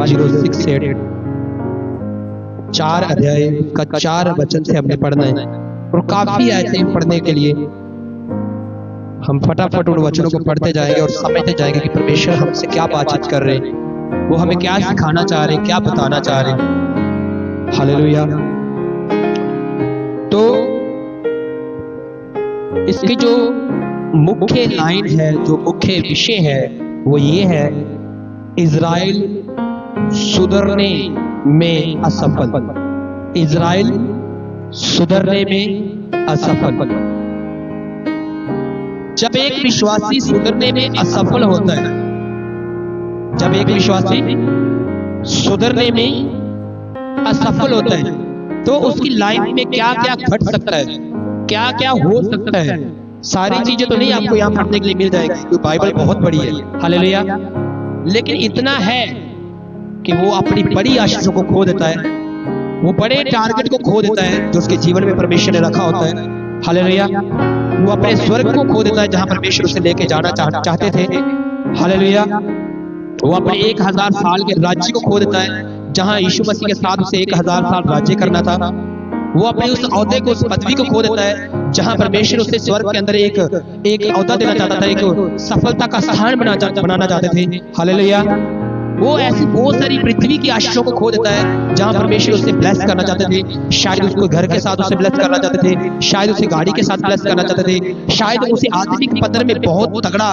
1068 4 अध्याय का 4 वचन से हमने पढ़ना है और काफी आयतें पढ़ने के लिए हम फटाफट उन वचनों को पढ़ते जाएंगे और समझते जाएंगे कि परमेश्वर हमसे क्या बातचीत कर रहे हैं, वो हमें क्या सिखाना चाह रहे हैं, क्या बताना चाह रहे हैं। हालेलुया। तो इसकी जो मुख्य लाइन है, जो मुख्य विषय है, वो ये है, इज़राइल सुधरने में असफल। इज़राइल सुधरने में असफल। जब एक विश्वासी सुधरने में असफल होता है, जब एक विश्वासी सुधरने में असफल होता है, तो उसकी लाइफ में क्या क्या घट सकता है, क्या क्या हो सकता है। सारी चीजें तो नहीं आपको यहाँ पढ़ने के लिए मिल जाएगी, क्योंकि बाइबल बहुत बड़ी है। हालेलुया। लेकिन इतना है कि वो अपनी बड़ी आशीषों को खो देता है, वो बड़े टारगेट को खो देता है जो उसके जीवन में परमेश्वर ने रखा होता है। हालेलुया। वो अपने स्वर्ग को खो देता है जहां परमेश्वर उसे लेके जाना चाहते थे। हालेलुया। वो अपने 1000 साल के राज्य को खो देता है जहां यीशु मसीह के साथ उसे 1000 साल राज्य करना था। वो अपने उस औहदे को, उस पदवी को खो देता है जहां परमेश्वर उसे स्वर्ग के अंदर एक औहदा देना चाहता था, एक सफलता का स्थान बनाना चाहते थे। हालेलुया। वो ऐसी बहुत सारी पृथ्वी की आशीषों को खो देता है जहां परमेश्वर उसे ब्लेस करना चाहते थे। शायद उसको घर के साथ उसे ब्लेस करना चाहते थे, शायद उसे गाड़ी के साथ ब्लेस करना चाहते थे, शायद उसे आत्मिक पदर में बहुत तगड़ा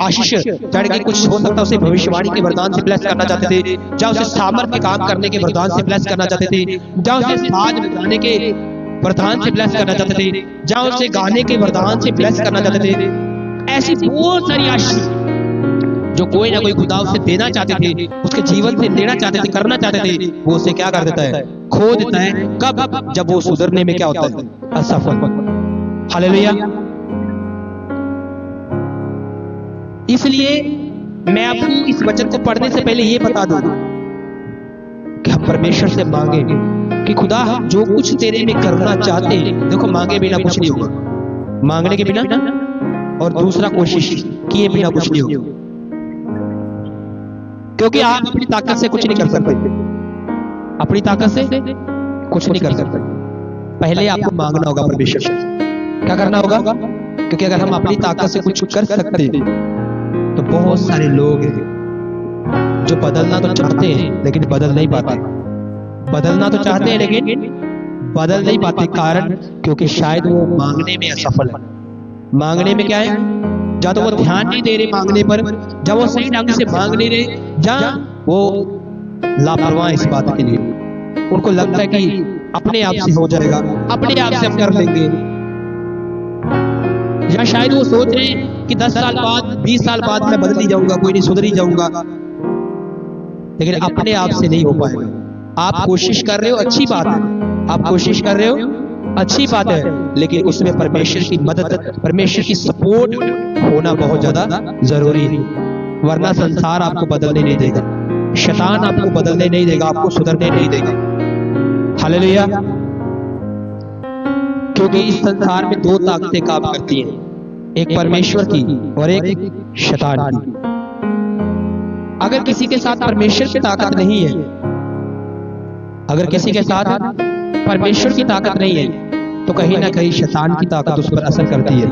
आशीष चढ़ के कुछ हो सकता, उसे भविष्यवाणी के वरदान से ब्लेस करना चाहते थे, जहां उसे सामर्थ के काम करने के वरदान से ब्लेस करना चाहते थे, जहां उसे साज बजाने के वरदान से ब्लेस करना चाहते थे, जहां उसे गाने के वरदान से ब्लेस करना चाहते थे। ऐसी बहुत सारी आशीष जो कोई ना कोई खुदा उसे देना चाहते थे, उसके जीवन से लेना चाहते थे, करना चाहते थे, वो उसे क्या कर देता है, खो देता है। कब? जब वो सुधरने में क्या होता है, असफल। हालेलुया। इसलिए मैं आपको इस वचन को पढ़ने से पहले ये बता दूं कि हम परमेश्वर से मांगे कि खुदा हम जो कुछ तेरे में करना चाहते हैं, देखो मांगे बिना कुछ नहीं होगा, मांगने के बिना, और दूसरा कोशिश किए बिना कुछ नहीं होगा, क्योंकि आप अपनी ताकत से कुछ नहीं कर सकते, अपनी ताकत से कुछ नहीं कर सकते। पहले आपको मांगना होगा परमेश्वर से। क्या करना होगा? क्योंकि अगर हम अपनी ताकत से कुछ कर सकते तो बहुत सारे लोग हैं जो बदलना तो चाहते हैं लेकिन बदल नहीं पाते, बदलना तो चाहते हैं लेकिन बदल नहीं पाते। कारण क्योंकि शायद वो मांगने में असफल है। मांगने में क्या है? या तो वो ध्यान नहीं दे रहे मांगने पर, जब वो सही ढंग से मांग नहीं रहे, जहां वो लापरवाह इस बात के लिए, उनको लगता है कि अपने आप से हो जाएगा, अपने आप से हम कर लेंगे, या शायद वो सोच रहे हैं कि 10 साल बाद, 20 साल बाद मैं बदल ही जाऊंगा, कोई नहीं सुधर ही जाऊंगा, लेकिन अपने आप से नहीं हो पाएगा। आप कोशिश कर रहे हो, अच्छी बात है, आप कोशिश कर रहे हो, अच्छी बात है, लेकिन उसमें परमेश्वर की मदद, परमेश्वर की सपोर्ट होना बहुत ज्यादा जरूरी है, वरना संसार आपको बदलने नहीं देगा, शैतान आपको बदलने नहीं देगा, आपको सुधरने नहीं देगा। हालेलुया। क्योंकि इस संसार में 2 ताकतें काम करती हैं, एक परमेश्वर की और एक शैतान की। अगर किसी के साथ परमेश्वर की ताकत नहीं है, अगर किसी के साथ परमेश्वर की ताकत नहीं है, तो कहीं ना कहीं शैतान की ताकत उस पर असर करती है।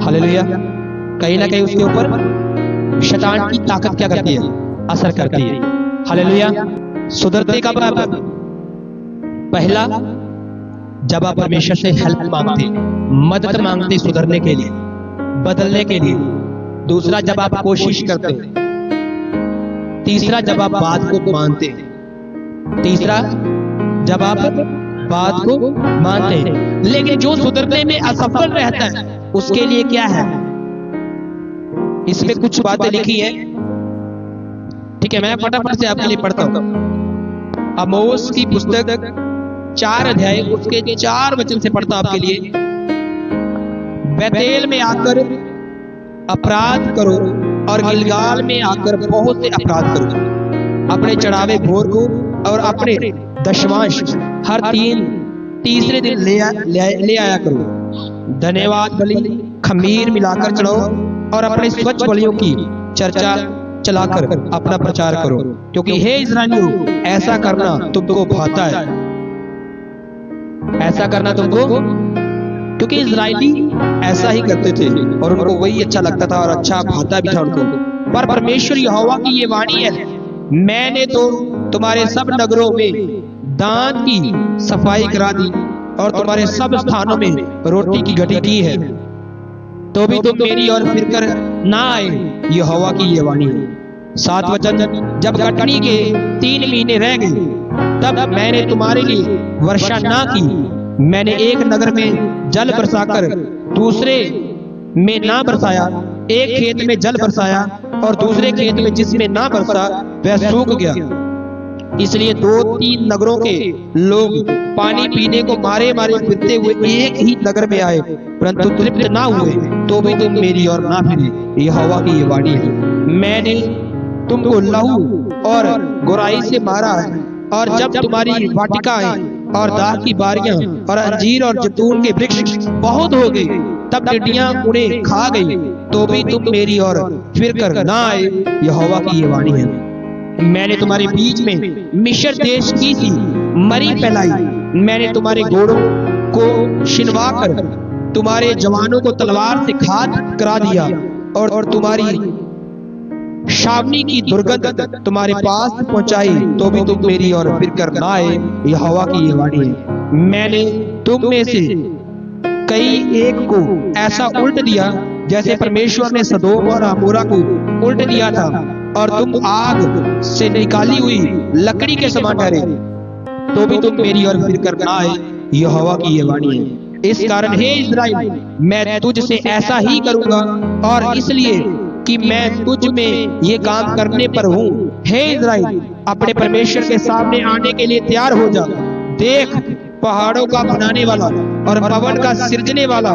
हालेलुया। कहीं ना कहीं उसके ऊपर शैतान की ताकत क्या करती है, असर करती है। हालेलुया। सुधरते कब आप? पहला, जब आप परमेश्वर से हेल्प मांगते, मदद मांगते सुधरने के लिए, बदलने के लिए। दूसरा, जब आप कोशिश करते। तीसरा, जब आप बात को मानते। तीसरा, जब आप बात को मानते हैं। लेकिन जो सुधरने में असफल रहता है उसके लिए क्या है? इसमें कुछ बातें लिखी है, ठीक है, मैं फटाफट से आपके लिए पढ़ता हूं। आमोस की पुस्तक 4 अध्याय उसके 4 वचन से पढ़ता आपके लिए। बेतेल में आकर अपराध करो और गिलगाल में आकर बहुत से अपराध करो। अपने चढ़ावे भोर को और अपने दशमांश हर तीसरे दिन ले आया करो। धन्यवाद बलि खमीर मिलाकर चढ़ाओ और अपने स्वच्छ बलियों की चर्चा चलाकर अपना प्रचार करो, क्योंकि हे इस्राएलियों, ऐसा करना तुमको भाता है, ऐसा करना तुमको, क्योंकि इजरायली ऐसा ही करते थे और उनको वही अच्छा लगता था और अच्छा भाता भी था उनको। पर परमेश्वर यहोवा की ये वाणी है, मैंने तो तुम्हारे सब नगरों में दान की सफाई करा दी और तुम्हारे सब स्थानों में रोटी की घटी की है, तो भी तुम मेरी ओर फिरकर ना आए, यहोवा की ये वाणी है। 7 वचन, जब कटनी के 3 महीने रह गए, तब मैंने तुम्हारे लिए वर्षा ना की, मैंने एक नगर में जल बरसाकर दूसरे में ना बरसाया, एक खेत में जल बरसाया और दूसरे खेत में जिसमें ना बरसा वह सूख गया। इसलिए 2-3 नगरों के लोग पानी पीने को मारे मारे फिरते हुए एक ही नगर में आए, परंतु तृप्त ना हुए, तो भी तुम मेरी ओर ना फिरे, यहोवा की ये वाणी है। मैंने तुमको लहू और गोराई से मारा है, और जब तुम्हारी वाटिकाएं और दाख की बारियां और अंजीर और जैतून के वृक्ष बहुत हो गए, तब टिड्डियां उन्हें खा गई, तो भी तुम मेरी ओर फिर कर ना आए, यहोवा की ये वाणी है। मैंने तुम्हारे बीच में मिस्र देश की सी मरी फैलाई, मैंने तुम्हारे घोड़ों को छिनवा कर तुम्हारे जवानों को तलवार से घात करा दिया, और तुम्हारी छावनी की दुर्गंध तुम्हारे पास पहुंचाई, तो भी तुम मेरी ओर फिर कर ना आए, यहोवा की ये वाणी है। मैंने तुम में से कई एक को ऐसा उल्ट दिया जैसे परमेश्वर ने सदोम और अमोरा को उल्ट दिया था, और तुम आग से निकाली हुई लकड़ी के समान ठहरे, तो भी तुम मेरी ओर फिर कर ना आए, यहोवा की ये वाणी है। इस कारण हे इस्राएल, मैं तुझसे ऐसा ही करूंगा, और इसलिए कि मैं तुझ में ये काम करने पर हूँ। हे इस्राएल, अपने परमेश्वर के सामने आने के लिए तैयार हो जा। देख, पहाड़ों का बनाने वाला और पवन का सिरजने वाला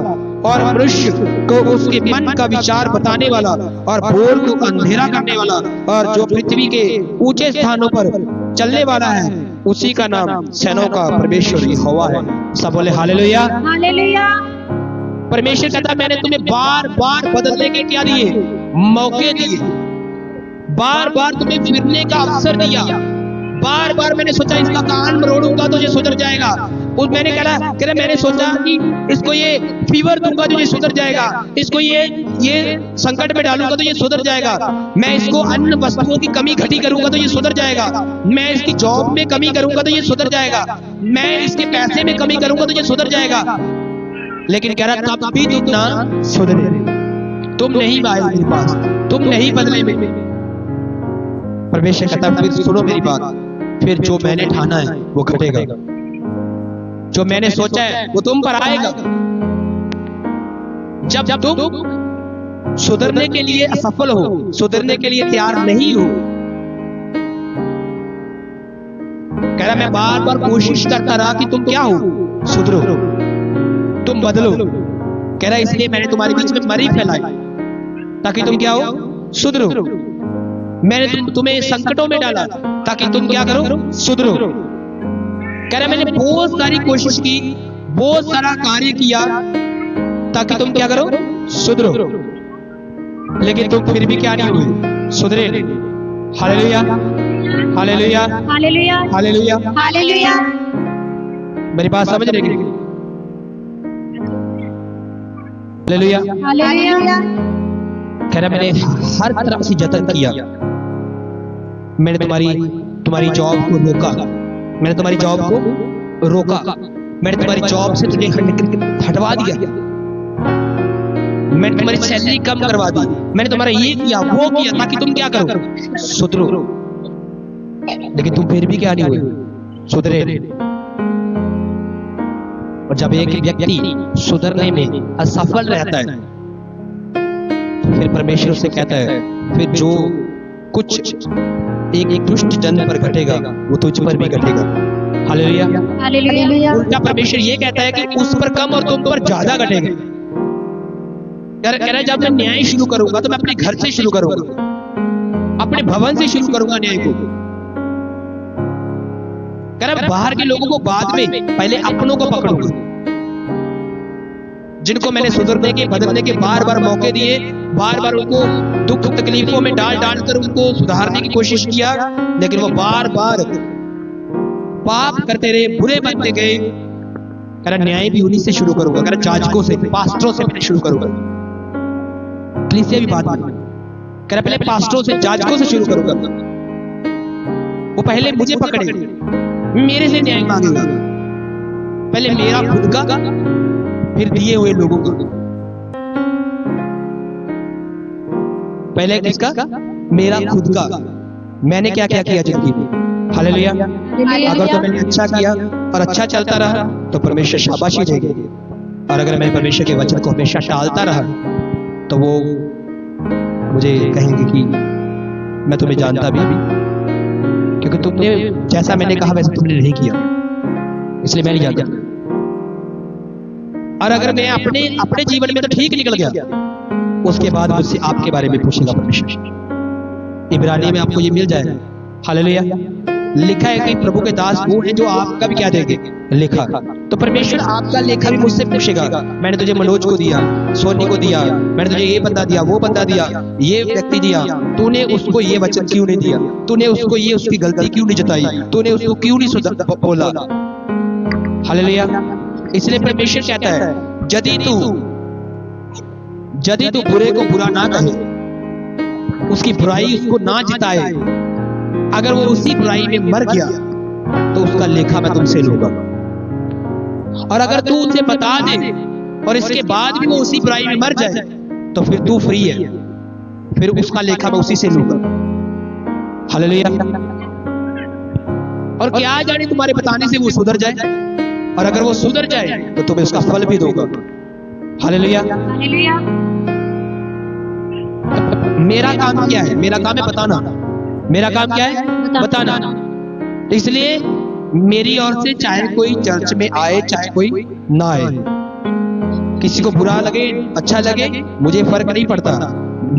और मनुष्य को उसके मन का विचार बताने वाला और भोर को अंधेरा करने वाला और जो पृथ्वी के ऊंचे स्थानों पर चलने वाला है, उसी का नाम सेनों का परमेश्वर यहोवा है। सब बोले हालेलुया। हालेलुया। परमेश्वर कहता, मैंने तुम्हें बार बार बदलने के क्या दिए, मौके दिए, बार बार तुम्हें फिरने का अवसर दिया, बार बार मैंने सोचा इसका कान मरोड़ूंगा तो ये सुधर जाएगा, उस मैंने कहा मैंने सोचा कि इसको ये फीवर दूंगा तो ये सुधर जाएगा, इसको ये संकट में डालूंगा तो ये सुधर जाएगा, मैं इसको अन्य वस्तुओं की कमी घटी करूंगा तो ये सुधर जाएगा, मैं इसकी जॉब में कमी करूंगा तो ये सुधर जाएगा, मैं इसके पैसे में कमी करूंगा तो ये सुधर जाएगा। लेकिन कह रहा तब भी तुम ना सुधरे, तुम नहीं आए मेरे पास, तुम नहीं बदले में। परमेश्वर कहता फिर सुनो मेरी बात, फिर जो मैंने ठाना है वो घटेगा, जो मैंने सोचा है वो तुम पर आएगा। जब तुम सुधरने के लिए असफल हो, सुधरने के लिए तैयार नहीं हो, कह रहा मैं बार बार कोशिश करता रहा कि तुम क्या हो, सुधरो, तुम बदलो। कह रहा इसलिए मैंने तुम्हारे बीच में मरी फैलाई ताकि तुम क्या हो, सुधरो। मैंने तुम्हें संकटों में डाला ताकि तुम क्या करो, सुधरो। कह रहा मैंने बहुत सारी कोशिश की, बहुत सारा कार्य किया ताकि तुम क्या करो, सुधरो, लेकिन तुम फिर भी क्या नहीं हुए, सुधरे। Hallelujah, hallelujah, hallelujah, hallelujah, hallelujah. मेरी बात समझ रहे? Hallelujah, hallelujah. कह रहा मैंने हर तरफ से जतन किया, मैंने तुम्हारी जॉब को रोका, मैंने तुम्हारी जॉब को रोका, मैंने तुम्हारी जॉब से तुझे हटवा दिया, मैंने तुम्हारी सैलरी कम करवा दी, मैंने तुम्हारा ये किया वो किया ताकि तुम क्या करो, सुधरो। लेकिन तुम फिर भी क्या नहीं हुए, सुधरे। और जब एक व्यक्ति सुधरने में असफल रहता है, फिर परमेश्वर से कहता है फिर जो कुछ एक दुष्ट जन पर घटेगा वो तुझ पर भी घटेगा। Hallelujah, hallelujah. उल्टा परमेश्वर ये कहता है कि उस पर कम और तुम पर ज्यादा घटेगा। कह रहा है जब मैं न्याय शुरू करूंगा तो मैं अपने घर से शुरू करूंगा, अपने भवन से शुरू करूंगा न्याय को। कह रहा है बाहर के लोगों को बाद में, पहले अपनों को पकड़ूंगा। जिनको मैंने सुधरने के, बदलने के बार बार मौके दिए, बार बार उनको दुख तकलीफों में डाल डाल कर उनको सुधारने की कोशिश किया, लेकिन वो बार बार पाप करते रहे, बुरे बनते गए। कह रहा न्याय भी उन्हीं से शुरू करूंगा, कह रहा जाजकों से, पास्टरों से मैंने शुरू करूंगा। कलीसिया भी बात कह रहा पहले पास्टरों से, जाजकों से शुरू करूंगा। वो पहले मुझे पकड़े, मेरे से न्याय मांगेगा, पहले मेरा खुद का, फिर दिए हुए लोगों का। पहले किसका? मेरा खुद का, मैंने क्या क्या किया जिंदगी में। हालेलुया। अगर तो मैंने अच्छा किया और अच्छा चलता रहा तो परमेश्वर शाबाशी देंगे, और अगर मैं परमेश्वर के वचन को हमेशा टालता रहा तो वो मुझे कहेंगे कि मैं तुम्हें जानता भी, क्योंकि तुमने जैसा मैंने कहा वैसा तुमने नहीं किया, इसलिए मैं नहीं जानता। और अगर मैं अपने जीवन में तो ठीक निकल गया, उसके बाद मुझसे आपके बारे में पूछेगा परमेश्वर। इब्रानी में आपको ये मिल जाएगा। हालेलुया। लिखा है कि प्रभु के दास वो है जो आपका भी क्या देंगे, लेखा। तो परमेश्वर आपका लेखा भी मुझसे पूछेगा। मैंने तुझे मनोज को दिया, सोनी को दिया, मैंने तुझे ये बंदा दिया, वो बंदा दिया, ये व्यक्ति दिया, तूने उसको ये वचन क्यों नहीं दिया, तूने उसको ये उसकी गलती क्यों नहीं जताई, तूने उसको क्यों नहीं बोला। हालेलुया। इसलिए परमेश्वर कहता है यदि तू बुरे को बुरा ना कहे, उसकी बुराई उसको ना जिताए, अगर वो उसी बुराई में मर गया तो उसका लेखा मैं तुमसे लूंगा। और अगर तू उसे बता दे और इसके बाद भी वो उसी बुराई में मर जाए तो फिर तू फ्री है, फिर उसका लेखा मैं उसी से लूंगा। हालेलुया। और क्या जाने तुम्हारे बताने से वो सुधर जाए, और अगर वो सुधर जाए तो तुम्हें उसका फल भी दूंगा। हालेलुया। मेरा काम क्या है? मेरा काम है बताना। मेरा काम क्या है? बताना। तो इसलिए मेरी ओर से चाहे कोई चर्च में आए चाहे कोई ना आए, किसी को बुरा लगे अच्छा लगे मुझे फर्क नहीं पड़ता,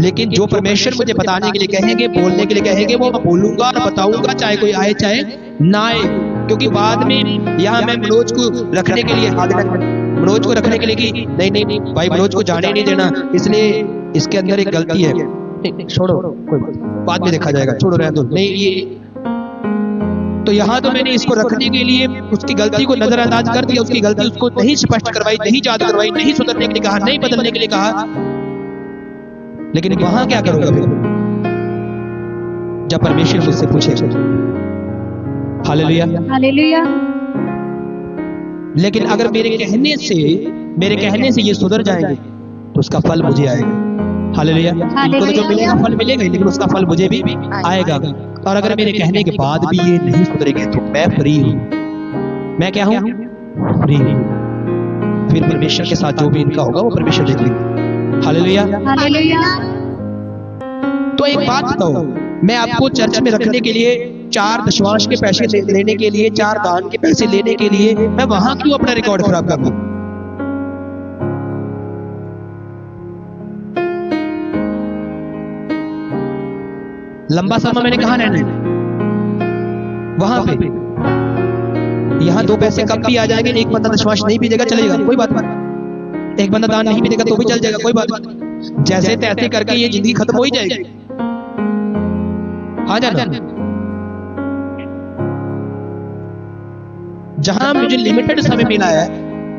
लेकिन जो परमेश्वर मुझे बताने के लिए कहेंगे, बोलने के लिए कहेंगे, वो मैं बोलूंगा और बताऊंगा, चाहे कोई आए चाहे ना आए। क्योंकि बाद में यहाँ मैं मनोज को रखने के लिए मनोज को रखने के लिए कि नहीं भाई मनोज को जाने नहीं देना, इसलिए इसके अंदर एक गलती है, छोड़ो कोई बाद में देखा जाएगा, छोड़ो रहने दो, नहीं ये तो यहाँ तो मैंने इसको रखने के लिए उसकी गलती को नजरअंदाज कर दिया, उसकी गलती उसको नहीं स्पष्ट करवाई, नहीं याद करवाई, नहीं सुधरने के लिए कहा, नहीं बदलने के लिए कहा। लेकिन वहां क्या करूंगा फिर जब परमेश्वर मुझसे पूछेगा। हालेलुया। हालेलुया। लेकिन अगर मेरे कहने से ये सुधर जाएंगे तो उसका फल मुझे आएगा। हालेलुया। इनको तो जो मिलेगा फल मिलेगा, लेकिन उसका फल मुझे भी आएगा। और अगर मेरे कहने के बाद भी ये नहीं सुधरेंगे तो मैं फ्री हूं। मैं क्या हूं? फ्री हूं। फिर परमेश्वर के साथ जो भी इनका होगा वो परमेश्वर देख लेंगे। हालेलुया। हालेलुया। तो एक बात बताओ, मैं आपको चर्च में रखने के लिए 4 दशमांश के पैसे लेने के लिए, 4 दान के पैसे लेने के लिए मैं वहां क्यों अपना रिकॉर्ड खराब करूं? लंबा समय मैंने कहा रहना वहां पे, यहां 2 पैसे कम भी आ जाएंगे, एक बंदा दशमांश नहीं भी देगा चलेगा, कोई बात नहीं। एक बंदा दान नहीं भी देगा तो भी चल जाएगा, कोई बात नहीं। जैसे तैसे करके ये जिंदगी खत्म हो ही जाएगी। हाँ जाना। जहां मुझे लिमिटेड समय मिला है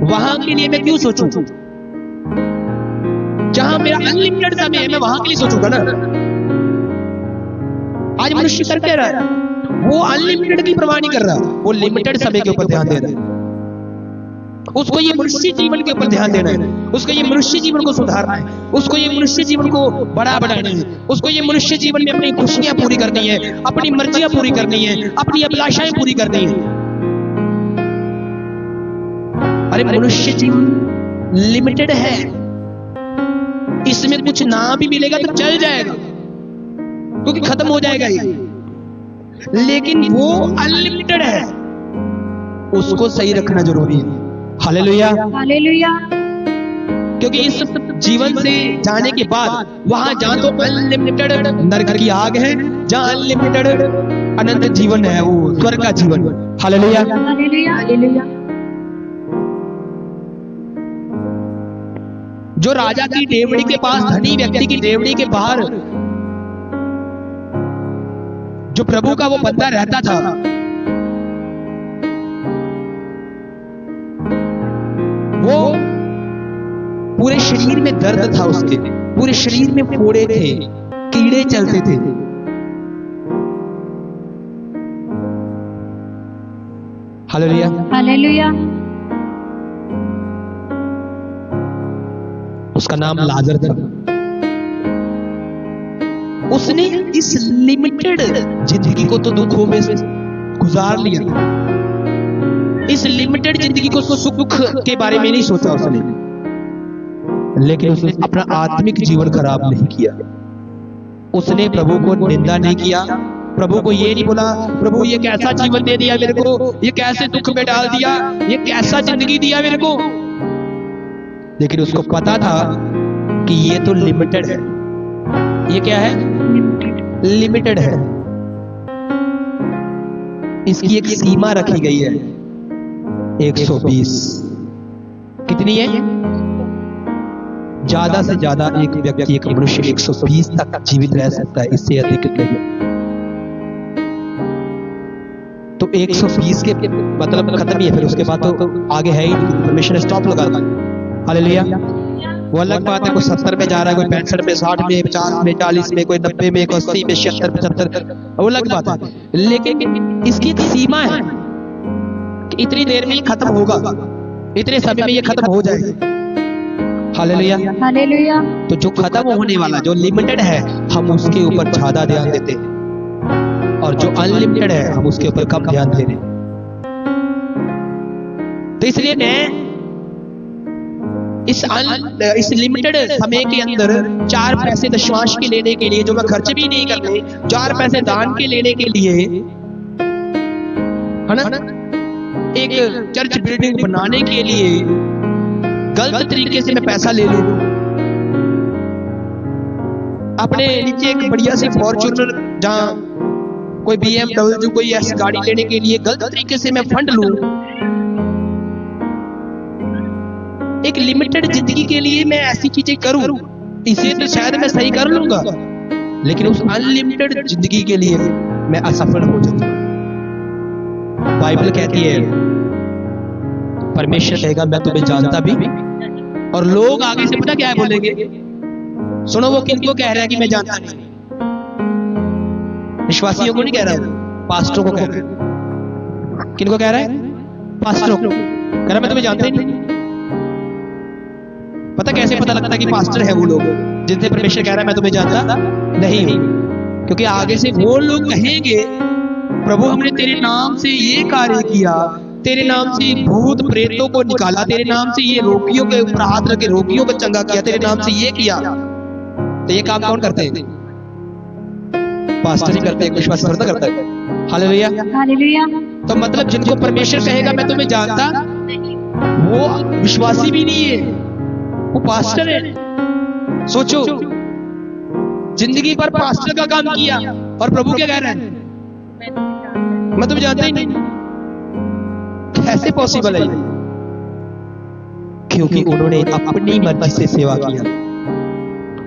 वहां के लिए मैं क्यों सोचूं? जहां मेरा अनलिमिटेड समय है मैं वहां के लिए सोचूंगा ना। आज मनुष्य कर क्या रहा है? वो अनलिमिटेड की परवाह नहीं कर रहा, वो लिमिटेड समय के ऊपर ध्यान दे रहा है। उसको ये मनुष्य जीवन के ऊपर ध्यान देना है, उसको ये मनुष्य जीवन को सुधारना है, उसको ये मनुष्य जीवन को बड़ा बनाना है, उसको ये मनुष्य जीवन में अपनी खुशियां पूरी करनी है, अपनी मर्जियां पूरी करनी है, अपनी अभिलाषाएं पूरी करनी है। अरे मनुष्य जीवन लिमिटेड है, इसमें कुछ ना भी मिलेगा तो चल जाएगा क्योंकि खत्म हो जाएगा ये, लेकिन वो अनलिमिटेड है, उसको सही रखना जरूरी है। हालेलुया। हालेलुया। क्योंकि इस जीवन से जाने के बाद वहां जहां तो अनलिमिटेड नरक की आग है, जहां अनलिमिटेड अनंत जीवन है, वो स्वर्ग का जीवन। हालेलुया। हालेलुया। हालेलुया। जो राजा की डेवड़ी के पास, धनी व्यक्ति की डेवड़ी के बाहर जो प्रभु का वो बंदा रहता था, वो पूरे शरीर में दर्द था, उसके पूरे शरीर में फोड़े थे, कीड़े चलते थे। Hallelujah, hallelujah. उसका नाम लाजर था। उसने इस लिमिटेड जिंदगी को तो दुखों में गुजार लिया, इस लिमिटेड जिंदगी को सुख के बारे में नहीं सोचा उसने, लेकिन उसने अपना आत्मिक जीवन खराब नहीं किया। उसने प्रभु को निंदा नहीं किया, प्रभु को ये नहीं बोला प्रभु ये कैसा जीवन दे दिया मेरे को, ये कैसे दुख में डाल दिया, ये कैसा जिंदगी दिया मेरे को। लेकिन उसको पता था कि ये तो लिमिटेड है। ये क्या है? लिमिटेड है। इसकी एक सीमा रखी गई है, 120। कितनी है? ज्यादा से ज्यादा एक व्यक्ति, एक मनुष्य 120 तक जीवित रह सकता है, इससे अधिक नहीं। तो 120 के मतलब खत्म ही है, फिर उसके बाद तो आगे है ही नहीं, परमेश्वर ने स्टॉप लगा दिया। हालेलुया। वो अलग बात है, कोई 70 में जा रहा है, कोई 65 में, 60 में, 50 में, 40 में, कोई 90 में, कोई 80 में, 76, 75, वो अलग बात है। लेकिन इसकी एक सीमा है कि इतनी देर में ये खत्म होगा, इतने समय में ये खत्म हो जाएगा। Hallelujah, hallelujah. तो जो खत्म होने वाला, जो लिमिटेड है, हम उसके ऊपर ज्यादा ध्यान देते हैं, और जो अनलिमिटेड है हम उसके ऊपर कम ध्यान दे रहे हैं। तो इसलिए मैं इस लिमिटेड समय के अंदर 4 पैसे दशमांश के लेने के लिए, जो मैं खर्च भी नहीं करने, 4 पैसे दान के लेने के लिए, है ना, एक चर्च बिल्डिंग बनाने के लिए गलत तरीके से मैं पैसा ले लूं, अपने नीचे एक बढ़िया सी फॉर्च्यूनर, जहां कोई BMW, कोई ऐसी गाड़ी लेने के लिए गलत तरीके से मैं फंड लूं, एक लिमिटेड जिंदगी के लिए मैं ऐसी चीजें करूं, इसे तो शायद मैं सही कर लूंगा, लेकिन उस अनलिमिटेड जिंदगी के लिए मैं असफल हो जाऊंगा। बाइबल कहती है, परमेश्वर कहेगा मैं तुम्हें जानता भी, और लोग आगे से पता क्या है बोलेंगे, सुनो वो किनको कह रहा है कि मैं जानता नहीं? विश्वासियों को नहीं कह रहा, पास्टरों को कह रहा है। किनको कह रहा है? पास्टरों को कह रहा है मैं तुम्हें जानता ही नहीं। पता कैसे पता लगता है कि पास्टर है वो लोग जिनसे परमेश्वर कह रहा है मैं तुम्हें जानता नहीं हूं? क्योंकि आगे से वो लोग कहेंगे प्रभु हमने तेरे नाम से ये कार्य किया, तेरे नाम से भूत प्रेतों को निकाला, तेरे नाम से ये रोगियों के ऊपर हाथ रख के रोगियों को चंगा किया, तेरे नाम से ये किया। तो ये काम कौन करते हैं? पास्टर ही करते हैं, विश्वासी थोड़ा करता है। Hallelujah, hallelujah. तो मतलब जिनको परमेश्वर कहेगा मैं तुम्हें जानता, वो विश्वासी भी नहीं है, वो पास्टर है। सोचो, जिंदगी भर पास्टर का काम किया और प्रभु क्या कह रहे हैं? मैं तुम्हें जानता ही नहीं। कैसे पॉसिबल है? क्योंकि उन्होंने अपनी मर्जी से सेवा किया,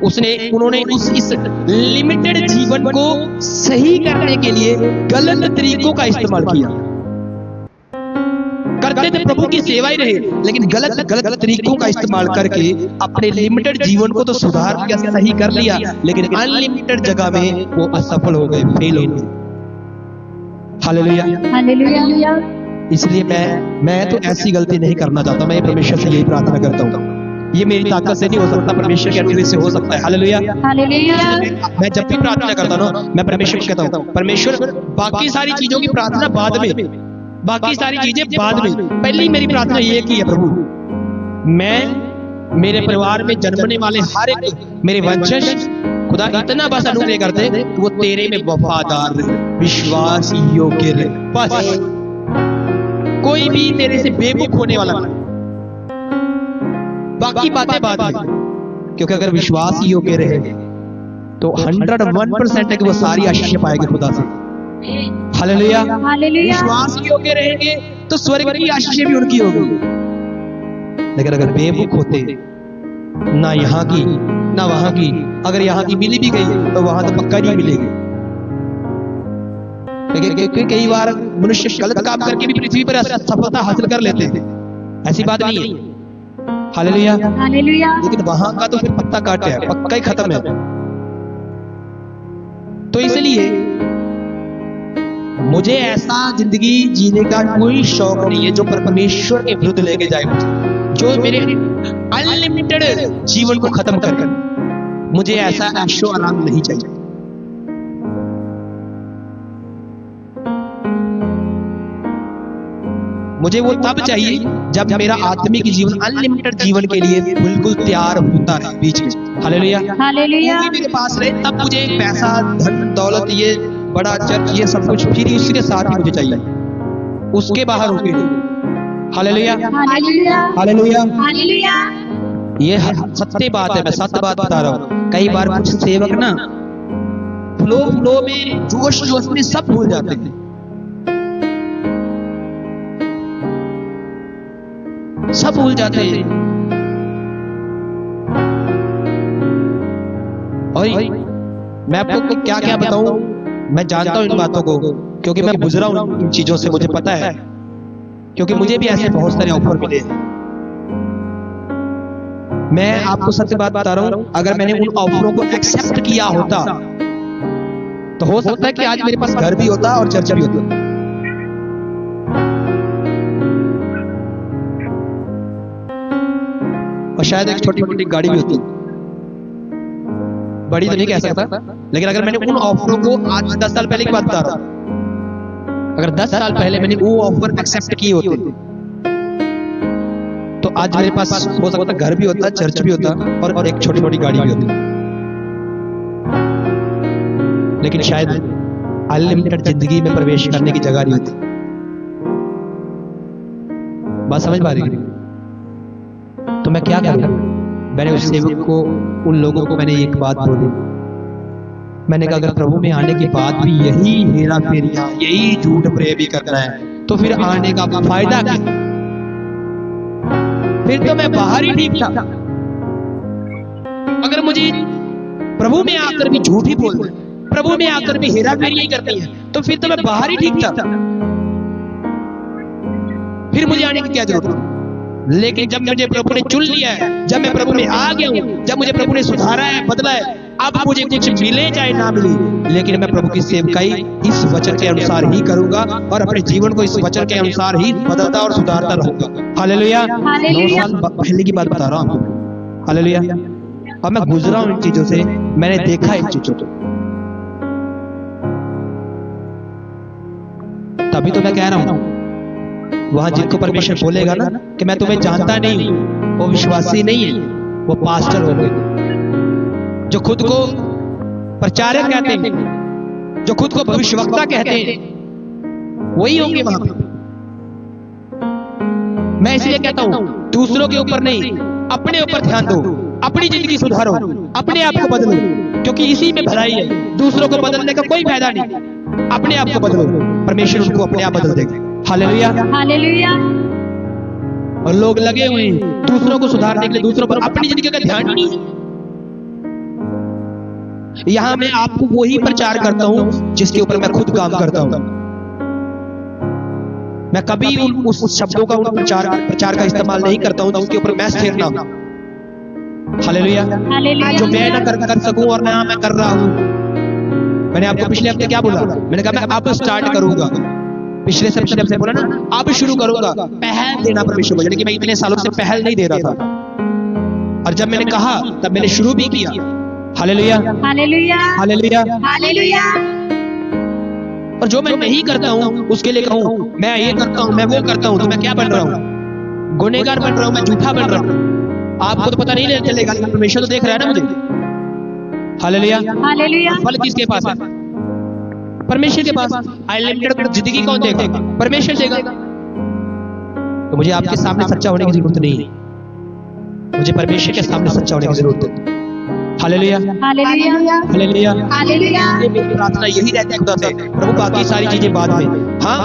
उन्होंने इस लिमिटेड जीवन को सही करने के लिए गलत तरीकों का इस्तेमाल किया। करते थे प्रभु की सेवा ही रहे, लेकिन गलत तरीकों का इस्तेमाल करके अपने लिमिटेड जीवन को तो सुधार लिया, सही कर लिया, लेकिन अनलिमिटेड जगह में वो असफल हो गए, फेल हो गए। Hallelujah, hallelujah. इसलिए मैं तो ऐसी गलती नहीं करना चाहता। मैं परमेश्वर से यही प्रार्थना करता हूँ, ये मेरी ताकत से नहीं हो सकता, परमेश्वर के अनुग्रह से हो सकता है। Hallelujah, hallelujah. मैं जब भी प्रार्थना करता हूँ ना, मैं परमेश्वर को कहता हूँ परमेश्वर बाकी सारी चीजों की प्रार्थना बाद में, बाकी सारी चीजें बाद में, पहली मेरी प्रार्थना ये की है प्रभु, मैं मेरे परिवार में जन्मने वाले हर एक मेरे वंशज खुदा इतना बस अनुग्रह कर दे कि वो तेरे में वफादार रहे, विश्वास योग्य रहे, बस कोई भी तेरे से बेमुख होने वाला नहीं, बाकी बातें बाद में। क्योंकि अगर विश्वास योग्य रहे तो 101% है कि वो सारी आशीषें पाएंगे खुदा से। Hallelujah, hallelujah. विश्वास योग्य रहेंगे तो स्वर्ग की आशीषें भी उनकी होगी। लेकिन अगर बेमुख होते ना यहाँ की ना वहां की। अगर यहाँ की मिली भी गई तो वहां तो पक्का नहीं मिलेगी। क्योंकि कई बार मनुष्य गलत काम करके भी पृथ्वी पर सफलता हासिल कर लेते हैं, ऐसी बात नहीं है। हालेलुया। हालेलुया। लेकिन वहां का तो फिर पत्ता काटे है, पक्का ही खत्म है। तो इसलिए मुझे ऐसा जिंदगी जीने का कोई शौक नहीं है जो परमेश्वर के विरुद्ध लेके जाए मुझे, जो मेरे अनलिमिटेड जीवन को खत्म कर। मुझे ऐसा ऐशो आराम नहीं चाहिए। मुझे वो तब चाहिए जब मेरा आत्मिक जीवन अनलिमिटेड जीवन के लिए बिल्कुल तैयार होता है बीच में। हालेलुया। हालेलुया। वो भी मेरे पास रहे, तब मुझे पैसा धन दौलत ये बड़ा चर्च ये सब कुछ फिर उसके साथ ही मुझे चाहिए, उसके बाहर होके नहीं। हालेलुया। हालेलुया। हालेलुया। हालेलुया। ये सत्य बात है, मैं सत्य बात बता रहा हूँ। कई बार कुछ सेवक ना फ्लो में जोश में सब भूल जाते हैं। सब भूल जाते हैं। और मैं आपको क्या क्या बताऊं, मैं जानता हूं इन बातों को क्योंकि मैं गुजरा हूं इन चीजों से, मुझे पता है। क्योंकि मुझे भी ऐसे बहुत सारे ऑफर मिले। मैं आपको सत्य बात बता रहा हूं, अगर मैंने उन ऑफरों को एक्सेप्ट किया होता तो हो सकता है कि आज मेरे पास घर भी होता और चर्च भी होता। और शायद एक छोटी मोटी गाड़ी भी होती, बड़ी तो नहीं कह सकता। लेकिन अगर मैंने उन ऑफरों को आज 10 साल पहले की बात बता रहा हूं, अगर 10 साल पहले मैंने वो ऑफर एक्सेप्ट किए होते तो आज मेरे पास हो सकता घर भी होता, चर्च भी होता और एक छोटी मोटी गाड़ी भी होती। लेकिन शायद अनलिमिटेड जिंदगी में प्रवेश करने की जगह नहीं होती। बात समझ पा रही? तो मैं क्या करूं? मैंने उस सेवक को, उन लोगों को मैंने एक बात बोली। मैंने कहा अगर प्रभु में आने के बाद भी यही हेरा फेरियां, यही झूठ प्रेम भी करना है तो फिर आने का फायदा क्या? फिर तो मैं बाहर ही ठीक था। अगर मुझे प्रभु में आकर भी झूठ ही बोलना है, प्रभु में आकर भी हेरा फेरी ही करनी है, तो फिर तो मैं बाहर ही ठीक था। फिर मुझे आने की क्या जरूरत है? लेकिन जब मुझे प्रभु ने चुन लिया है, जब मैं प्रभु में आ गया हूं, जब मुझे प्रभु ने सुधारा है, बदला है, अब मुझे कुछ मिले चाहे ना मिले, लेकिन मैं प्रभु की सेवकाई इस वचन के अनुसार ही करूंगा और अपने जीवन को इस वचन के अनुसार ही बदलता और सुधारता रहूंगा। हालेलुया। 9 साल पहले की बात बता रहा हूं। हालेलुया। और मैं गुजरा हूं इन चीजों से, मैंने देखा इन चीजों को। तभी तो मैं कह रहा हूं, वहां जिनको परमेश्वर बोलेगा ना कि मैं तुम्हें जानता नहीं हूं, वो विश्वासी नहीं है, वो पास्टर हो गए। जो खुद को प्रचारक कहते हैं, जो खुद को भविष्यवक्ता कहते हैं, वही होंगे वहां पर। मैं इसलिए कहता हूं दूसरों के ऊपर नहीं, अपने ऊपर ध्यान दो, अपनी जिंदगी सुधारो, अपने आप को बदलो, क्योंकि इसी में भलाई है। दूसरों को बदलने का कोई फायदा नहीं, अपने आप को बदलो, परमेश्वर उनको अपने आप बदल देगा। हालेलुया। हालेलुया। और लोग लगे हुए हैं दूसरों को सुधारने के लिए, दूसरों पर अपनी जिंदगी का ध्यान ही नहीं है। यहां मैं आपको वही प्रचार करता हूं जिसके ऊपर मैं खुद काम करता हूं। मैं कभी उस शब्दों का, उन प्रचार का इस्तेमाल नहीं करता हूं जिसके ऊपर मैं स्थिर ना हूं। हालेलुया। जो मैं ना कर सकूं और ना मैं कर रहा हूं। मैंने आपको पिछले हफ्ते क्या बोला? मैंने कहा मैं अब स्टार्ट करूंगा। पिछले हफ्ते बोला ना, अब शुरू करूंगा। पहल देना परमेश्वर को, यानी कि मैं इतने सालों से पहल नहीं दे रहा था, और जब मैंने कहा तब मैंने शुरू भी किया। हालेलुया। हालेलुया। हालेलुया। हालेलुया। और जो मैं नहीं करता हूं उसके लिए कहूं मैं ये करता हूं, मैं वो करता हूं, तो मैं क्या बन रहा हूं? गुनहगार बन रहा हूं, मैं झूठा बन रहा हूं। आपको तो पता नहीं चलेगा, लेकिन परमेश्वर तो देख रहा है ना मुझे। हालेलुया। हालेलुया। फल किसके पास है? परमेश्वर के पास। अनलिमिटेड जिंदगी कौन देगा? परमेश्वर देगा। तो मुझे आपके सामने सच्चा होने की जरूरत नहीं है, मुझे परमेश्वर के सामने सच्चा होने की जरूरत है। हालेलुया। हालेलुया। हालेलुया। हालेलुया। मेरी प्रार्थना यही रहती है खुदा से, प्रभु बाकी सारी चीजें बाद में। हाँ,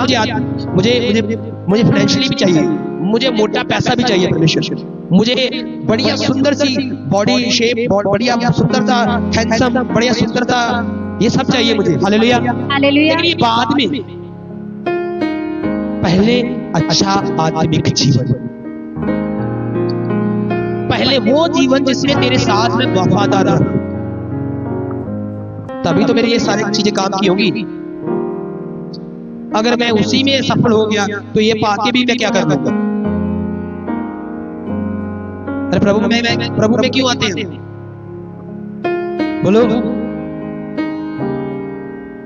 मुझे फाइनेंशियली भी चाहिए, मुझे मोटा पैसा भी चाहिए परमेश्वर, मुझे बढ़िया सुंदर सी बॉडी शेप, बढ़िया सुंदर सा हैंडसम, बढ़िया सुंदर सा, ये सब चाहिए मुझे। हालेलुया। हालेलुया। लेकिन ये बाद में, पहले अच्छा आत्मिक जीवन, पहले वो जीवन जिसमें तेरे साथ में वफादार रहा, तभी तो मेरी ये सारी चीजें काम की होगी। अगर मैं उसी में सफल हो गया तो ये पाके भी मैं क्या कर लूंगा? अरे प्रभु में क्यों आते हैं? बोलो।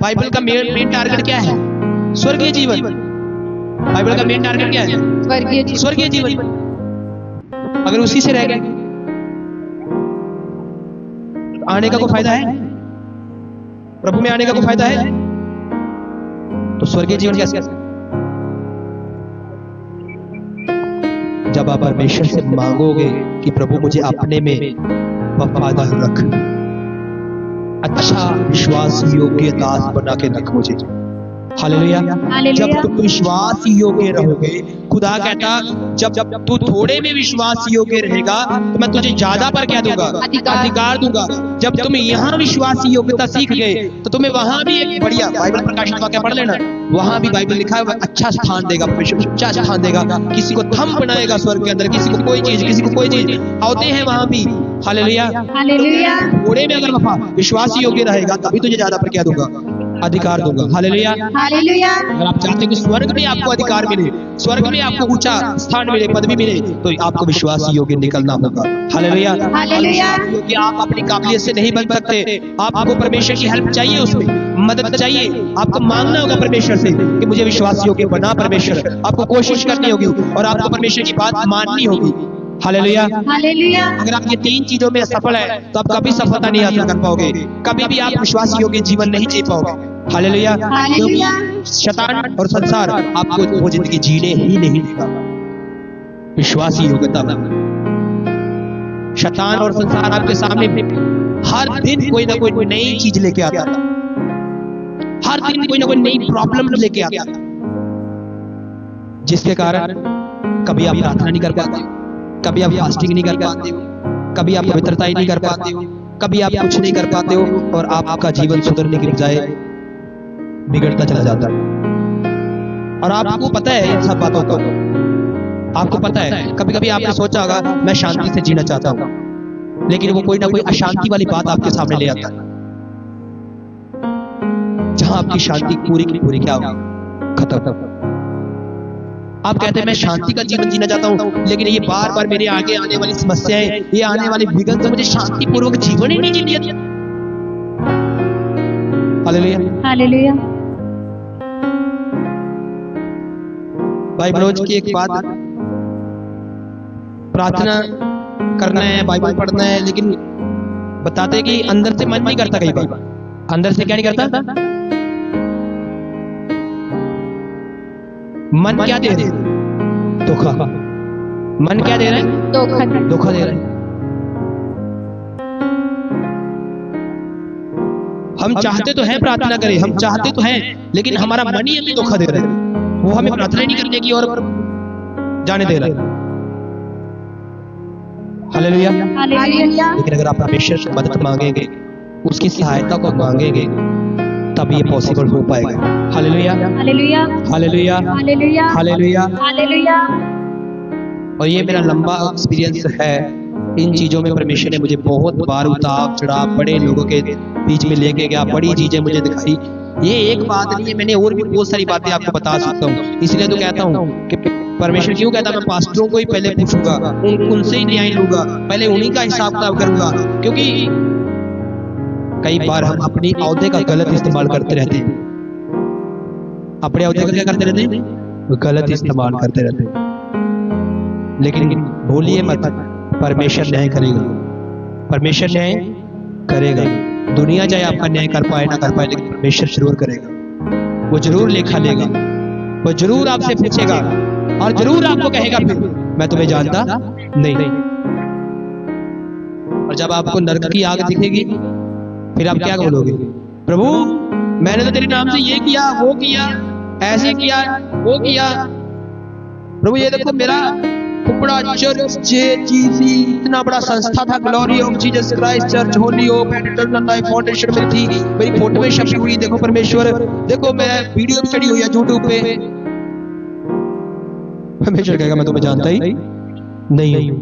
बाइबल का मेन टारगेट क्या है? स्वर्गीय जीवन। बाइबल का मेन टारगेट क्या है? स्वर्गीय जीवन। अगर उसी से रह गए आने का कोई फायदा है? प्रभु में आने का कोई फायदा है? तो स्वर्गीय जीवन कैसे? जब आप परमेश्वर से मांगोगे कि प्रभु मुझे अपने में वफादार रख, अच्छा विश्वास योग्य दास बना के रख मुझे। हालेलुया। जब तुम विश्वास योग्य रहोगे, खुदा कहता जब तू थोड़े में विश्वास योग्य रहेगा तो मैं तुझे ज्यादा पर क्या दूंगा? अधिकार दूंगा। जब तुम यहाँ विश्वास योग्यता सीख गए तो तुम्हें वहां भी एक बढ़िया बाइबल प्रकाशित वाक्य पढ़ लेना, वहां भी बाइबल लिखा है अच्छा स्थान देगा परमेश्वर, अच्छा स्थान देगा, किसी को थंब बनाएगा स्वर्ग के अंदर, किसी को कोई चीज होते हैं वहां भी। हालेलुया। हालेलुया। थोड़े में अगर विश्वास योग्य रहेगा तभी तुझे ज्यादा पर क्या दूंगा? अधिकार दूंगा। हालेलुया। हालेलुया। अगर आप चाहते हैं कि स्वर्ग में आपको अधिकार मिले, स्वर्ग में आपको ऊंचा स्थान मिले, पदवी मिले, तो आपको विश्वास योग्य निकलना होगा। हालेलुया। हालेलुया। क्योंकि आप अपनी काबिलियत से नहीं बन सकते, आपको परमेश्वर की हेल्प चाहिए, उसमें मदद चाहिए। आपको मांगना होगा परमेश्वर से कि मुझे विश्वास योग्य बना परमेश्वर। आपको कोशिश करनी होगी और आपको परमेश्वर की बात माननी होगी। हालेलुया। हालेलुया। अगर आप ये तीन चीजों में असफल है तो आप कभी सफलता नहीं हासिल कर पाओगे, कभी भी आप विश्वास योग्य जीवन नहीं जी पाओगे। हालेलुया। हालेलुया। शैतान और संसार आपको वो जिंदगी जीने ही नहीं देगा। विश्वास योग्यता, शैतान और संसार आपके सामने हर दिन कोई ना कोई नई चीज लेके आता था, हर दिन कोई ना कोई नई प्रॉब्लम लेके आता था, जिसके कारण कभी आप प्रार्थना नहीं कर पाते, कभी आप फास्टिंग नहीं कर पाते हो, कभी आप पवित्रता ही नहीं कर पाते हो, कभी आप कुछ नहीं कर पाते हो और आपका जीवन सुधरने की बजाय बिगड़ता चला जाता है। और आपको पता है इन सब बातों को, आपको पता है कभी कभी आपने सोचा होगा मैं शांति से जीना चाहता हूं, लेकिन वो कोई ना कोई अशांति वाली बात आपके सामने ले आता है, जहां आपकी शांति पूरी की पूरी क्या होगी? खत्म। आप कहते हैं मैं शांति का जीवन जीना चाहता हूं, लेकिन ये बार बार मेरे आगे आने वाली समस्याएं, ये आने वाली विघ्न से मुझे शांति पूर्वक जीवन ही नहीं जीने देते। हालेलुया। हालेलुया। भाई मनोज की एक बात, प्रार्थना करना है, बाइबल पढ़ना है, लेकिन बताते कि अंदर से मन नहीं करता। कई बार अंदर से क्या नहीं करता? मन क्या दे रहे? धोखा। मन क्या दे रहे? धोखा दे रहे। हम चाहते तो हैं प्रार्थना करें, हम चाहते तो हैं, लेकिन हमारा मन ही हमें धोखा दे रहा है, वो हमें प्रार्थना नहीं करने की और जाने दे रहा है। हालेलुया। हालेलुया। लेकिन अगर आप परमेश्वर से मदद मांगेंगे, उसकी सहायता को मांगेंगे, तब ये पॉसिबल हो पाएगा। Hallelujah. Hallelujah. Hallelujah. Hallelujah. Hallelujah. Hallelujah. और ये मेरा लंबा एक्सपीरियंस है, इन चीजों में परमेश्वर ने मुझे बहुत बार उतार चढ़ाव, बड़े लोगों के बीच में लेके गया, बड़ी चीजें मुझे दिखाई। ये एक बात नहीं है, मैंने और भी बहुत सारी बातें आपको बता सकता हूँ। इसलिए तो कहता हूँ कि परमेश्वर क्यों कहता मैं पास्टरों को ही पहले पूछूंगा, उनसे ही न्याय लूंगा, पहले उन्हीं का हिसाब किताब करूंगा, क्योंकि कई बार हम अपनी औहदे का गलत इस्तेमाल करते रहते हैं। अपने औहदे का क्या करते रहते हैं? गलत इस्तेमाल करते रहते हैं। लेकिन भूलिए मत, परमेश्वर न्याय करेगा, परमेश्वर न्याय करेगा। दुनिया चाहे आपका न्याय कर पाए ना कर पाए, लेकिन परमेश्वर जरूर करेगा। वो जरूर लेखा लेगा, वो जरूर आपसे पूछेगा और जरूर आपको कहेगा फिर मैं तुम्हें जानता नहीं। और जब आपको नरक की आग दिखेगी, फिर आप क्या बोलोगे? प्रभु मैंने तो तेरे नाम से ये किया, वो किया, ऐसे किया, वो किया, प्रभु ये देखो मेरा कुपड़ा चर्च जेजीसी इतना बड़ा संस्था था, glory of Jesus Christ church Holi hope and eternal life foundation में थी, मेरी फोटो में छपी हुई, देखो परमेश्वर, देखो मेरा वीडियो भी चढ़ी हुई है यूट्यूब पे। परमेश्वर कहेगा मैं तुम्हें जानता ही नहीं हूं।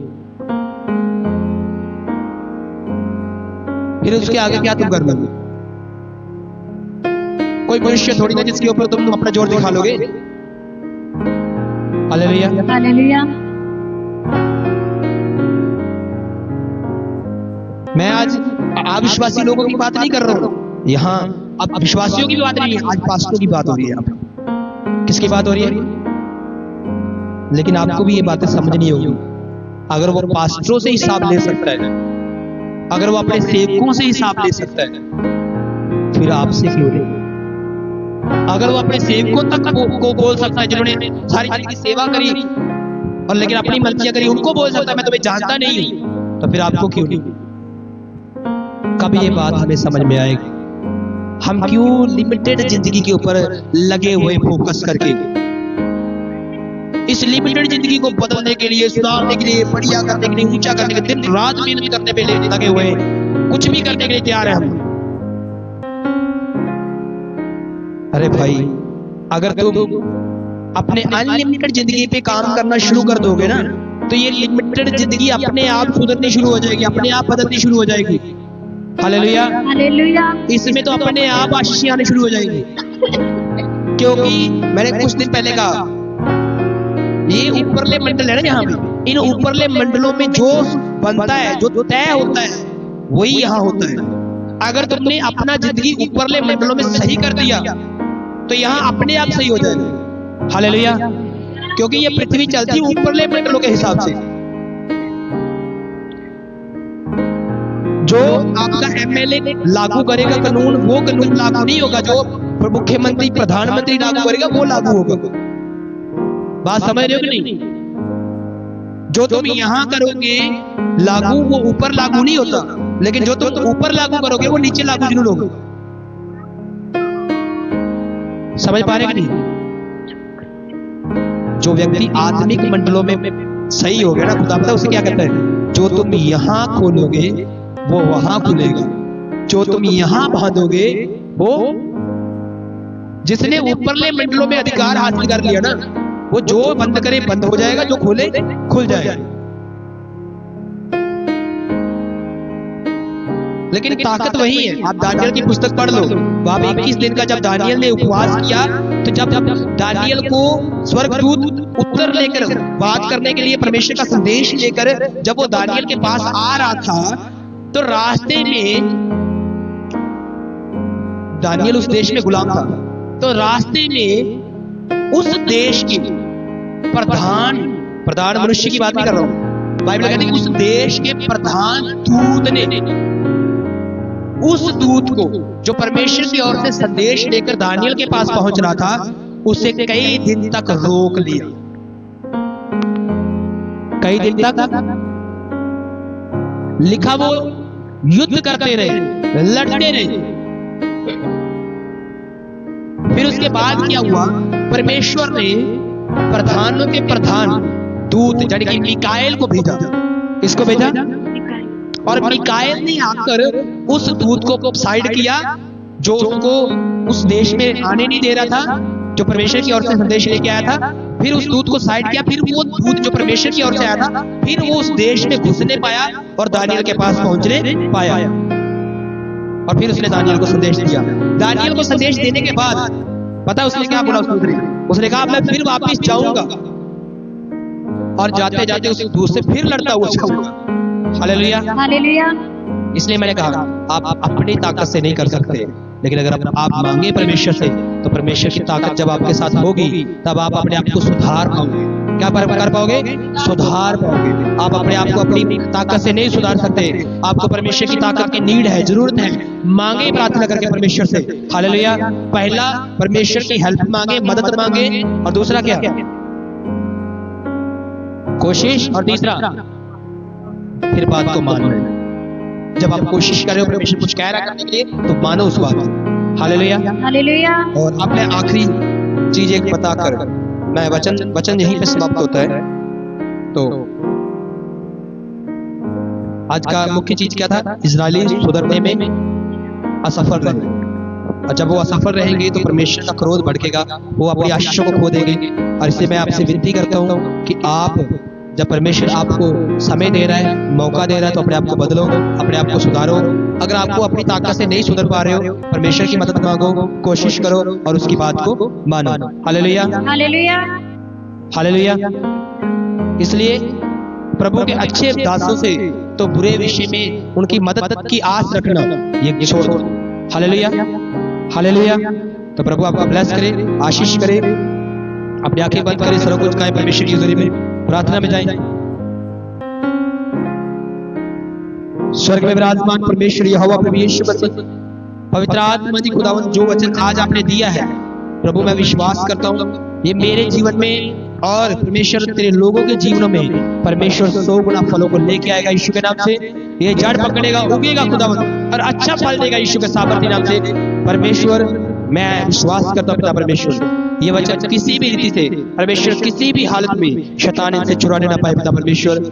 फिर उसके आगे क्या तुम कर लोगे? कोई मनुष्य थोड़ी ना जिसके ऊपर तुम अपना जोर दिखा लोगे। Hallelujah hallelujah. मैं आज अविश्वासी लोगों की बात नहीं कर रहा हूं, यहाँ अब विश्वासियों की भी बात नहीं है, आज पास्टरों की बात हो रही है। आप किसकी बात हो रही है? लेकिन आपको भी ये बातें समझनी होगी। अगर वो पास्टरों से हिसाब ले सकता है, अगर वो अपने सेवकों से हिसाब ले सकता है, फिर आपसे क्यों नहीं? अगर वो अपने सेवकों तक को बोल सकता है जिन्होंने सारी की सेवा करी और लेकिन अपनी मर्जियां करी, उनको बोल सकता है मैं तुम्हें जानता नहीं हूं, तो फिर आपको क्यों नहीं? कब ये बात हमें समझ में आएगी? हम क्यों लिमिटेड जिंदगी के ऊपर लगे हुए फोकस करके, इस लिमिटेड जिंदगी को बदलने के लिए, सुधारने के लिए, बढ़िया करने के लिए, ऊंचा करने के लिए दिन रात मेहनत करने पे लगे हुए, कुछ भी करने के लिए तैयार है हम। अरे भाई, अगर तुम अपने अनलिमिटेड जिंदगी पे काम करना शुरू कर दोगे ना, तो ये लिमिटेड जिंदगी अपने आप सुधरनी शुरू हो जाएगी, अपने आप बदलनी शुरू हो जाएगी। Hallelujah hallelujah. इसमें तो अपने आप आशीष आने शुरू हो जाएंगी। क्योंकि मैंने कुछ दिन पहले कहा, ये ऊपरले मंडल है ना, यहाँ पे इन ऊपरले मंडलों में जो बनता है, जो तय होता है, वही यहाँ होता है। अगर तुमने अपना जिंदगी ऊपरले मंडलों में सही कर दिया तो यहाँ अपने आप सही हो जाएगा। हालेलुया। क्योंकि ये पृथ्वी चलती है ऊपरले मंडलों के हिसाब से। जो आपका एमएलए लागू करेगा कानून, वो कानून लागू नहीं होगा। जो मुख्यमंत्री प्रधानमंत्री लागू करेगा वो लागू होगा। बात समझ रहे हो कि नहीं? जो तुम यहां करोगे लागू, वो ऊपर लागू नहीं होता, लेकिन जो तुम ऊपर लागू करोगे वो नीचे लागू जरूर होगा। समझ पा रहे कि नहीं? जो व्यक्ति आत्मिक मंडलों में सही हो गया ना, खुदा पता उसे क्या कहता है? जो तुम यहां खोलोगे वो वहां खुलेगा, जो तुम यहां बांधोगे वो, जिसने ऊपरले मंडलों में अधिकार हासिल कर लिया ना, वो जो बंद करे बंद हो जाएगा, जो खोले खुल जाएगा। लेकिन ताकत वही है। आप दानियल की पुस्तक पढ़ लो, वहां 21 दिन का जब दानियल ने उपवास किया, तो जब दानियल को स्वर्गदूत उत्तर लेकर बात करने के लिए, परमेश्वर का संदेश लेकर जब वो दानियल के पास आ रहा था, तो रास्ते में दानियल उस देश में गुलाम था, तो रास्ते में उस देश के प्रधान मनुष्य की बात नहीं कर रहा हूं, बाइबल कहती है उस देश के प्रधान दूत ने उस दूत को, जो परमेश्वर की ओर से संदेश लेकर दानियल के पास पहुंच रहा था, उसे कई दिन तक रोक लिया। कई दिन तक लिखा वो युद्ध करते रहे, लड़ते रहे। फिर उसके बाद क्या हुआ? परमेश्वर ने प्रधानों के प्रधान दूत यानी कि मिकाएल को भेजा। इसको भेजा, और मिकाएल ने आकर उस दूत को साइड किया, जो उसको उस देश में आने नहीं दे रहा था, जो परमेश्वर की ओर से संदेश लेके आया था। फिर उस दूत को साइड किया, फिर वो दूत जो परमेश्वर की ओर से आया था, फिर वो उस देश में घुसने पाया और दानियल के पास पहुंचने पाया। और फिर उसने दानियल को संदेश दिया। दानियल को संदेश देने के बाद पता उसने क्या बोला? उसने कहा मैं फिर वापस जाऊंगा, और जाते जाते उस दूत से फिर लड़ता हुआ जाऊंगा। Hallelujah hallelujah. इसलिए मैंने कहा आप अपनी ताकत से नहीं कर सकते, लेकिन अगर आप मांगे परमेश्वर से, तो परमेश्वर की ताकत जब आपके साथ होगी, तब आप अपने आप को सुधार पाओगे। क्या कर पाओगे? सुधार पाओगे। आप अपने आप को अपनी ताकत से नहीं सुधार सकते। आपको परमेश्वर की ताकत की नीड है, जरूरत है। मांगे प्रार्थना करके परमेश्वर से। हालेलुया। पहला परमेश्वर की हेल्प मांगे, मदद मांगे, और दूसरा क्या? कोशिश, और तीसरा फिर बात को मान लेना। जब आप कोशिश कर रहे हो परमेश्वर कुछ कह रहा करने के लिए, तो मानो उस बात को। Hallelujah hallelujah. और आपने आखिरी चीज एक बताकर मैं वचन यहीं पे समाप्त होता है। तो आज का मुख्य चीज क्या था? इजरायली सुधरने में असफल रहे, और जब वो असफल रहेंगे तो परमेश्वर का क्रोध भड़केगा, वो अपनी आशीषों को खो देंगे। और इसलिए मैं आपसे विनती करता हूँ कि आप, जब परमेश्वर आपको समय दे रहा है, मौका दे रहा है, तो अपने आप को बदलो, अपने आप को सुधारो। अगर आपको अपनी ताकत से नहीं सुधर पा रहे हो, परमेश्वर की मदद मांगो, कोशिश करो और उसकी बात को मानो। Hallelujah, hallelujah, hallelujah. इसलिए प्रभु के अच्छे दासों से तो बुरे विषय में उनकी मदद की आस रखना ये छोड़ो। Hallelujah, hallelujah. तो प्रभु आपको ब्लेस करे, आशीष करे। अपनी आंखें बंद करें, सरों को झुकाएं, परमेश्वर की हुजूरी में प्रार्थना में जाएं। स्वर्ग में विराजमान परमेश्वर यहोवा प्रभु यीशु मसीह, पवित्र आत्मा दी खुदावंद, जो वचन आज आपने दिया है प्रभु, मैं विश्वास करता हूँ ये मेरे जीवन में और परमेश्वर तेरे लोगों के जीवनों में परमेश्वर 100 गुना फलों को लेके आएगा यीशु के नाम से। ये जड़ पकड़ेगा, उगेगा खुदावंद, और अच्छा फल देगा यीशु के सामर्थ्य नाम से। परमेश्वर मैं विश्वास करता हूँ पिता परमेश्वर, ये वचन किसी भी रीति से परमेश्वर किसी भी हालत में शैतान इनसे चुराने ना पाए पिता परमेश्वर।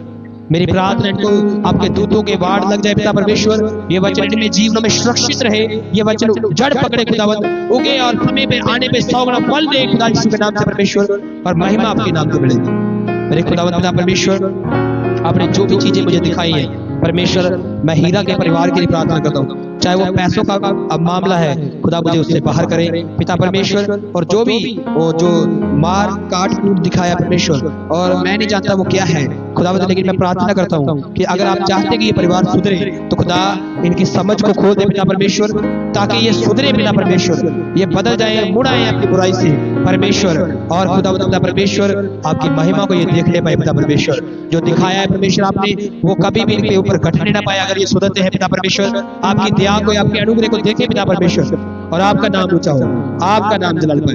मेरी प्रार्थना इनको आपके दूतों के वाड़ लग जाए पिता परमेश्वर, ये वचन इनके जीवन में सुरक्षित रहे, ये वचन जड़ पकड़े खुदावंद, उगे और समय पे आने पे 100 गुना फल दे खुदा यीशु के नाम से परमेश्वर, और महिमा आपके नाम से मिलेगी। मेरे खुदावंद पिता परमेश्वर, आपने जो भी चीजें मुझे दिखाई है परमेश्वर, मैं हीरा के परिवार के लिए प्रार्थना करता हूँ, चाहे वो पैसों का अब मामला है खुदा, मुझे उससे बाहर करे पिता परमेश्वर। और जो भी वो जो मार काट कूट दिखाया परमेश्वर, और मैं नहीं जानता वो क्या है खुदा, लेकिन मैं प्रार्थना करता हूँ कि अगर आप चाहते कि ये परिवार सुधरे तो खुदा इनकी समझ को खोल दे पिता परमेश्वर, ताकि ये सुधरे पिता परमेश्वर, ये बदल जाए, मुड़ आए अपनी बुराई से परमेश्वर, और खुदा पिता परमेश्वर आपकी महिमा को ये देखने पाए पिता परमेश्वर। जो दिखाया है परमेश्वर आपने, वो कभी भी इनके ऊपर घटने ना पाए अगर ये सुधरते हैं पिता परमेश्वर। आपकी दया को, आपके अनुग्रह को देखे पिता परमेश्वर, और आपका नाम ऊंचा हो, आपका नाम जलाल पाए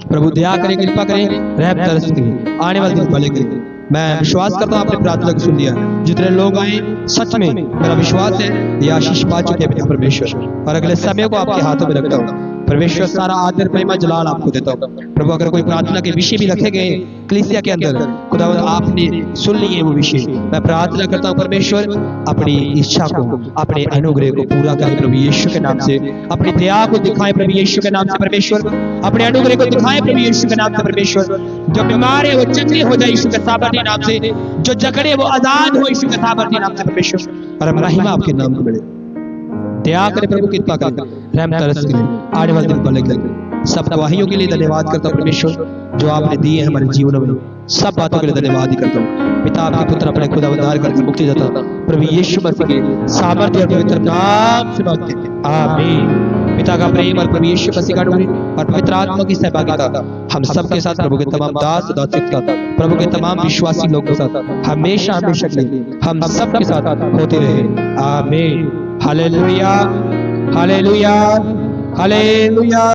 प्रभु। दया करें, कृपा करें, रहम तरस करें, आने वाले दिन भले करें। मैं विश्वास करता हूँ आपने प्रार्थना को सुन लिया। जितने लोग आए सच में मेरा विश्वास है ये आशीष पा चुके हैं परमेश्वर, और अगले समय को आपके हाथों में रखता हूँ परमेश्वर। सारा आदर महिमा जलाल आपको देता हूँ प्रभु। अगर कोई प्रार्थना के विषय भी रखे गए कलीसिया के अंदर खुदा, आपने सुन लिए वो विषय, मैं प्रार्थना करता हूँ परमेश्वर अपनी इच्छा को, अपने अनुग्रह को पूरा करें प्रभु यीशु के नाम से। अपनी दया को दिखाए प्रभु यीशु के नाम से परमेश्वर, अपने अनुग्रह को दिखाए प्रभु यीशु के नाम से परमेश्वर। जो बीमार है वो चंगे हो जाए यीशु के सामर्थ्य नाम से, जो जकड़े वो आजाद हो यीशु के सामर्थ्य नाम से परमेश्वर, और महिमा आपके नाम को मिले। दया करे प्रभु, कृपा करे, रहम तरस करे, आने वाले दिन भले करे। सब गवाहियों के लिए धन्यवाद करता हूँ परमेश्वर, जो आपने दिए हैं हमारे जीवन में, सब बातों के लिए धन्यवाद ही करता हूँ पिता। आपके पुत्र अपने खुदा उद्धार करके मुक्ति देता प्रभु यीशु मसीह के सामर्थ्य और पवित्र नाम से मांगते हैं, आमीन। पिता का प्रेम और प्रभु यीशु मसीह का अनुग्रह और पवित्र आत्मा की सहभागिता हम सबके साथ, प्रभु के तमाम दास दासियों के साथ, प्रभु के तमाम विश्वासी लोगों के साथ हमेशा हमेशा के लिए हम सबके साथ होते रहे, आमीन। Hallelujah, hallelujah, hallelujah.